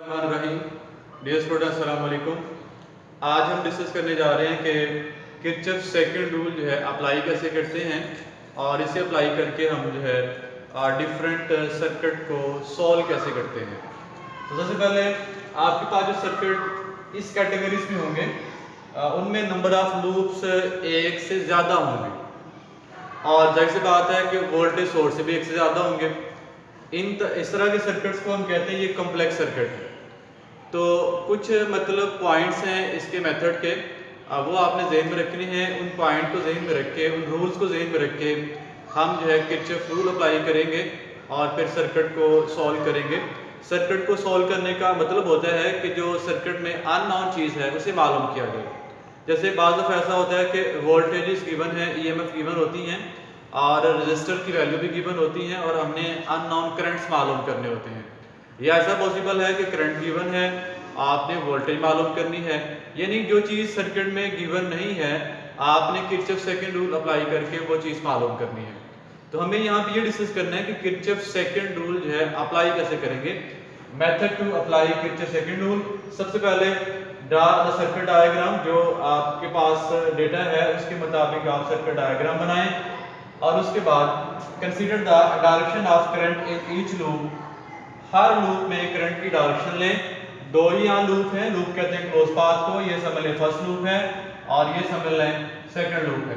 रहीम dear student अस्सलाम वालेकुम। आज हम डिस्कस करने जा रहे हैं कि किरचॉफ सेकंड रूल जो है अप्लाई कैसे करते हैं और इसे अप्लाई करके हम जो है डिफरेंट सर्किट को सॉल्व कैसे करते हैं। तो सबसे पहले आपके पास जो सर्किट इस कैटेगरीज में होंगे उनमें नंबर ऑफ लूप्स एक से ज़्यादा होंगे और जाहिर सी बात है कि वोल्टेज सोर्स भी एक से ज़्यादा होंगे। इस तरह के सर्किट्स को हम कहते हैं ये कॉम्प्लेक्स सर्किट है। तो कुछ मतलब पॉइंट्स हैं इसके मेथड के, वो आपने जहन में रखने हैं। उन पॉइंट को जहन में रख के, उन रूल्स को जहन में रख के हम जो है किरचॉफ रूल अप्लाई करेंगे और फिर सर्किट को सॉल्व करेंगे। सर्किट को सॉल्व करने का मतलब होता है कि जो सर्किट में अननोन चीज़ है उसे मालूम किया जाए। जैसे बाज़ दफ़ा ऐसा होता है कि वोल्टेजेस गिवन है, ईएमएफ गिवन होती हैं और रजिस्टर की वैल्यू भी गिवन होती हैं और हमने अननोन करंट्स मालूम करने होते हैं। या ऐसा पॉसिबल है कि करंट गिवन है, आपने वोल्टेज मालूम करनी है, यानी जो चीज़ सर्किट में गिवन नहीं है आपने किरचॉफ सेकंड रूल अप्लाई करके वो चीज़ मालूम करनी है। तो हमें यहाँ पे ये डिस्कस करना है कि किरचॉफ सेकंड रूल जो है अप्लाई कैसे करेंगे। Method to apply Kirchhoff second rule, सबसे पहले ड्रा द सर्किट डायग्राम। जो आपके पास डेटा है उसके मुताबिक आप सर्किट डायग्राम बनाएं और उसके बाद consider the direction of current in each loop. हर लूप में करंट की डायरेक्शन लें। दो ही यहाँ लूप हैं, लूप कहते हैं क्लोज पाथ को। ये समझ लें फर्स्ट लूप है और ये समझ लें सेकंड लूप है।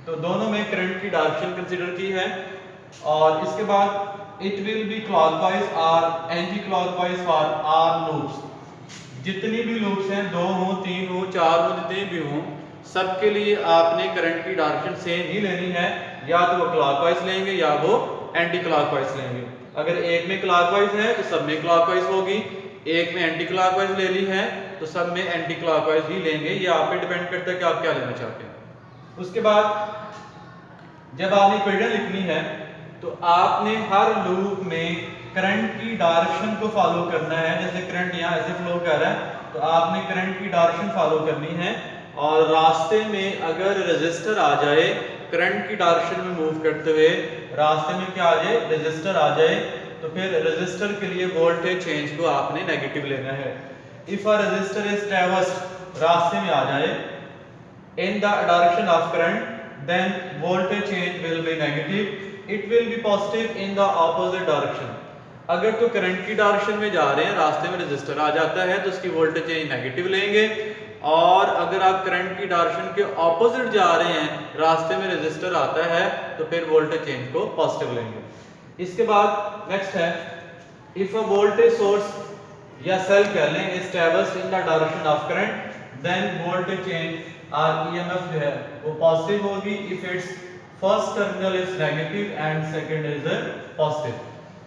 तो दोनों में करंट की डायरेक्शन कंसीडर की है और इसके बाद इट विल बी क्लॉकवाइज और anti clockwise for all loops. जितनी भी लूप्स हैं, 2 हो, 3 हो, 4 हो, जितने भी हों, सबके लिए आपने करंट की डायरेक्शन सेम ही लेनी है। या तो वो क्लॉकवाइज लेंगे या वो एंटी क्लॉकवाइज लेंगे। अगर एक में क्लॉकवाइज है तो सब में क्लॉकवाइज होगी, एक में एंटी क्लॉकवाइज ले ली है तो सब में एंटी क्लॉकवाइज ही लेंगे। ये आप पे डिपेंड करता है कि आप क्या लेना चाहते हैं। उसके बाद जब आपने इक्वेशन लिखनी है तो आपने हर लूप में करंट की डायरेक्शन को फॉलो करना है। जैसे करंट यहाँ ऐसे फ्लो कर रहा है तो आपने करंट की डायरेक्शन फॉलो करनी है और रास्ते में अगर रेजिस्टर आ जाए, करंट की डायरेक्शन में मूव करते हुए रास्ते में क्या आ जाए, रेजिस्टर आ जाए, तो फिर रेजिस्टर के लिए वोल्टेज चेंज को आपने नेगेटिव लेना है। इफ अ रेजिस्टर इज ट्रैवर्स्ड, रास्ते में आ जाए, इन the direction of current, then voltage change will be negative. It will be positive in the opposite direction. अगर तो करंट की डायरेक्शन में जा रहे हैं, रास्ते में रेजिस्टर आ जाता है तो उसकी वोल्टेज चेंज नेगेटिव लेंगे। और अगर आप करंट की डायरेक्शन के ऑपोजिट जा रहे हैं, रास्ते में रेजिस्टर आता है, तो फिर वोल्टेज चेंज को पॉजिटिव लेंगे। इसके बाद नेक्स्ट है, इफ अ वोल्टेज सोर्स या सेल कह लें is traversed in the direction of current, then voltage change और ईएमएफ जो है वो पॉजिटिव होगी if its first terminal is negative and second is positive.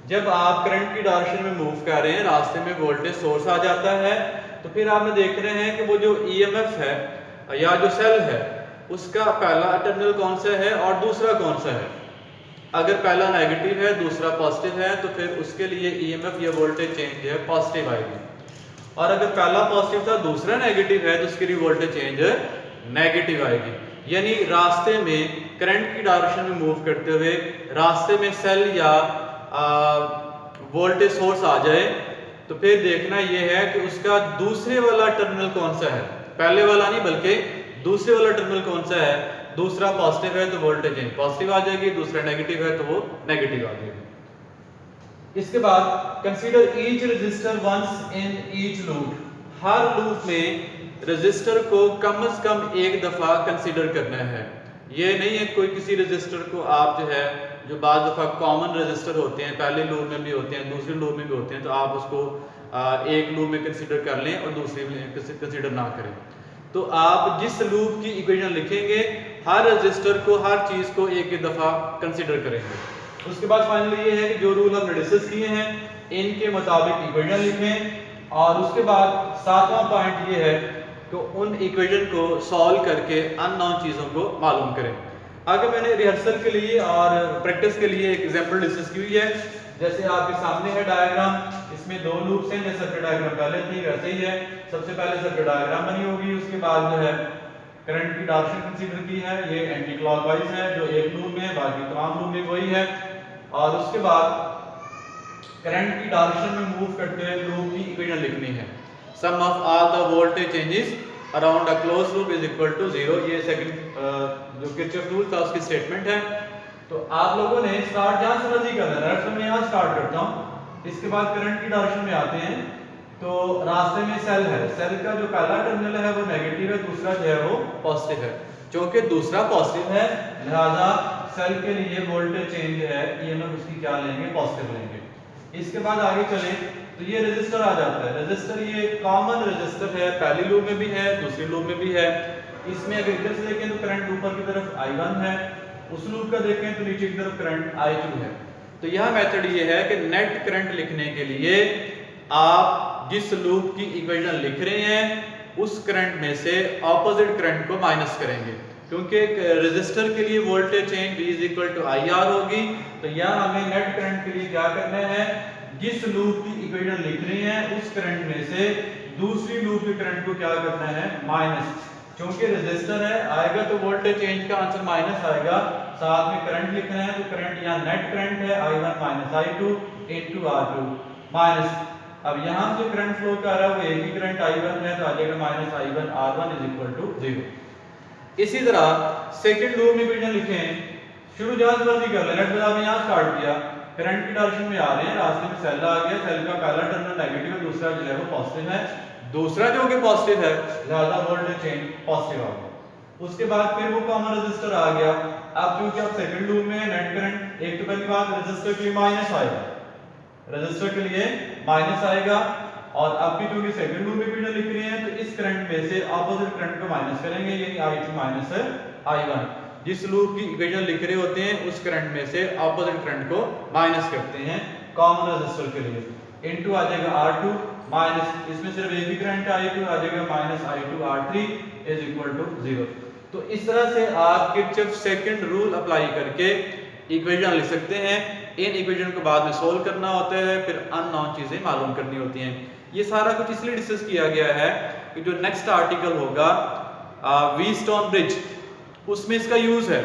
जब आप करंट की डायरेक्शन में मूव कर रहे हैं, रास्ते में वोल्टेज सोर्स आ जाता है, तो फिर आपने देख रहे हैं कि वो जो ईएमएफ है या जो सेल है उसका पहला टर्मिनल कौन सा है और दूसरा कौन सा है। अगर पहला नेगेटिव है दूसरा पॉजिटिव है तो फिर उसके लिए ईएमएफ या वोल्टेज चेंज है पॉजिटिव आएगी। और अगर पहला पॉजिटिव था दूसरा नेगेटिव है तो उसके लिए वोल्टेज चेंज नेगेटिव आएगी। यानी रास्ते में करंट की डायरेक्शन में मूव करते हुए रास्ते में सेल या वोल्टेज सोर्स आ जाए तो फिर देखना यह है कि उसका दूसरे वाला टर्मिनल कौन सा है, पहले वाला नहीं बल्कि दूसरे वाला टर्मिनल कौन सा है। दूसरा पॉजिटिव है तो वोल्टेज चेंज पॉजिटिव आ जाएगी, दूसरा नेगेटिव है तो वो नेगेटिव आ जाएगी। इसके बाद consider each resistor once in each loop. हर लूप में रेजिस्टर को कम से कम एक दफा कंसीडर करना है। ये नहीं है कोई किसी रेजिस्टर को आप जो है, जो बाद दफा कॉमन रेजिस्टर होते हैं, पहले लूप में भी होते हैं दूसरे लूप में भी होते हैं, तो आप उसको एक लूप में कंसीडर कर लें और दूसरे में कंसीडर ना करें। तो आप जिस लूप की इक्वेशन लिखेंगे हर रेजिस्टर को, हर चीज को एक एक दफा कंसीडर करेंगे। उसके बाद फाइनली ये है कि जो रूल हमने डिस्कस किए हैं इनके मुताबिक इक्वेशन लिखें और उसके बाद सातवां पॉइंट ये है कि उन इक्वेशन को सॉल्व करके अननोन चीज़ों को मालूम करें। आगे मैंने रिहर्सल के लिए और प्रैक्टिस के लिए एक एग्जांपल डिस्कस की हुई है। जैसे आपके सामने है डायग्राम, इसमें दो लूप्स हैं, जैसे सर्किट डायग्राम पहले थी वैसे ही है। सबसे पहले सर्किट डायग्राम बनी होगी, उसके बाद जो है करंट की डायरेक्शन कंसीडर की है, ये एंटी क्लॉकवाइज है जो एक लूप में, बाकी तमाम लूप में वही है। और उसके बाद करंट की डायरेक्शन में मूव करते हुए लूप की इक्वेशन लिखनी है। Sum of all the voltage changes around a close loop is equal to 0। ये सेकंड जो किरचॉफ रूल था उसकी स्टेटमेंट है। तो आप लोगों ने स्टार्ट जहां से मर्जी करना है, मैं यहां स्टार्ट करता हूं। इसके बाद करंट की डायरेक्शन में आते हैं। तो रास्ते में सेल है, सेल का जो पहला टर्मिनल है वो नेगेटिव है, दूसरा जो है वो पॉजिटिव है। क्योंकि दूसरा पॉजिटिव है लिहाजा सेल के लिए वोल्टेज चेंज है ईएमएफ उसकी क्या लेंगे, पॉजिटिव लेंगे। इसके बाद आगे चलें तो ये रेजिस्टर आ जाता है। रेजिस्टर ये कॉमन रेजिस्टर है, पहली लूप में भी है, दूसरी लूप में भी है। इसमें अगर इधर से देखें तो करंट ऊपर की तरफ I1 है, उस लूप का देखें तो नीचे की तरफ करंट I2 है। तो यह मेथड ये है कि नेट करंट लिखने के लिए आप जिस लूप की इक्वेशन लिख रहे हैं उस करंट में से ऑपोजिट करंट को माइनस करेंगे। क्योंकि रेजिस्टर के लिए voltage change V is equal to IR होगी। तो यहाँ हमें नेट करंट के लिए क्या करना है, जिस लूप की इक्वेशन लिख रहे हैं उस करंट में से दूसरी लूप के करंट को क्या करना है, माइनस। क्योंकि रेजिस्टर है आएगा तो वोल्टेज चेंज का आंसर माइनस आएगा। साथ में करंट लिखना है तो करंट यहाँ नेट करंट है I1 minus I2 into R2 minus. अब यहाँ से करंट फ्लो कर रहा है वो एक ही करंट I1 है तो आ जाएगा minus I1 R1 is equal to 0। इसी तरह सेकंड लूप में इक्वेशन लिखें, शुरू जहां से मर्जी कर ले। नेट बता में यहां स्टार्ट किया, करंट की डायरेक्शन में आ रहे हैं, रास्ते में सेल आ गया, सेल का पहला टर्मिनल नेगेटिव है, दूसरा जो है वो पॉजिटिव है। दूसरा जो कि पॉजिटिव है ज्यादा वोल्टेज चेंज पॉजिटिव आ गया। उसके बाद फिर वो कॉमन रेजिस्टर आ गया। अब क्योंकि आप सेकंड लूप में नेट करंट, एक तो पहली बात रेजिस्टर के लिए माइनस आएगा, रेजिस्टर के लिए माइनस आएगा। और अब भी क्योंकि सेकंड लूप में इक्वेशन लिख रहे हैं तो इस करंट में से ऑपोजिट करंट को माइनस करेंगे, यानी I2 माइनस I1। जिस लूप की इक्वेशन लिख रहे होते हैं उस करंट में से ऑपोजिट करंट को माइनस करते हैं कॉमन रेजिस्टर के लिए। इनटू आ जाएगा R2 माइनस, इसमें सिर्फ एक ही करंट I2 आ जाएगा minus I2 R3 is equal to 0। तो इस तरह से आप किरचॉफ सेकंड रूल अप्लाई करके इक्वेशन लिख सकते हैं। इन इक्वेशन को बाद में सोल्व करना होता है, फिर अननोन चीजें मालूम करनी होती हैं। ये सारा कुछ इसलिए डिस्कस किया गया है कि जो नेक्स्ट आर्टिकल होगा व्हीटस्टोन ब्रिज, उसमें इसका यूज है।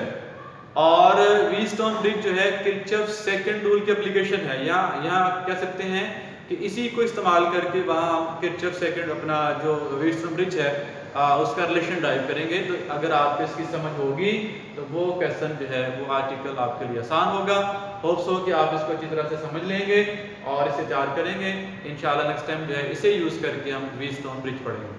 और व्हीटस्टोन ब्रिज जो है किरचॉफ सेकंड रूल की एप्लीकेशन है। यहाँ कह सकते हैं कि इसी को इस्तेमाल करके वहाँ हम किरचॉफ सेकंड अपना जो व्हीटस्टोन ब्रिज है उसका रिलेशन ड्राइव करेंगे। तो अगर आपको इसकी समझ होगी तो वो क्वेश्चन जो है वो आर्टिकल आपके लिए आसान होगा। होप्स हो कि आप इसको अच्छी तरह से समझ लेंगे और इसे तैयार करेंगे। इंशाल्लाह नेक्स्ट टाइम जो है इसे यूज़ करके हम व्हीटस्टोन ब्रिज पढ़ेंगे।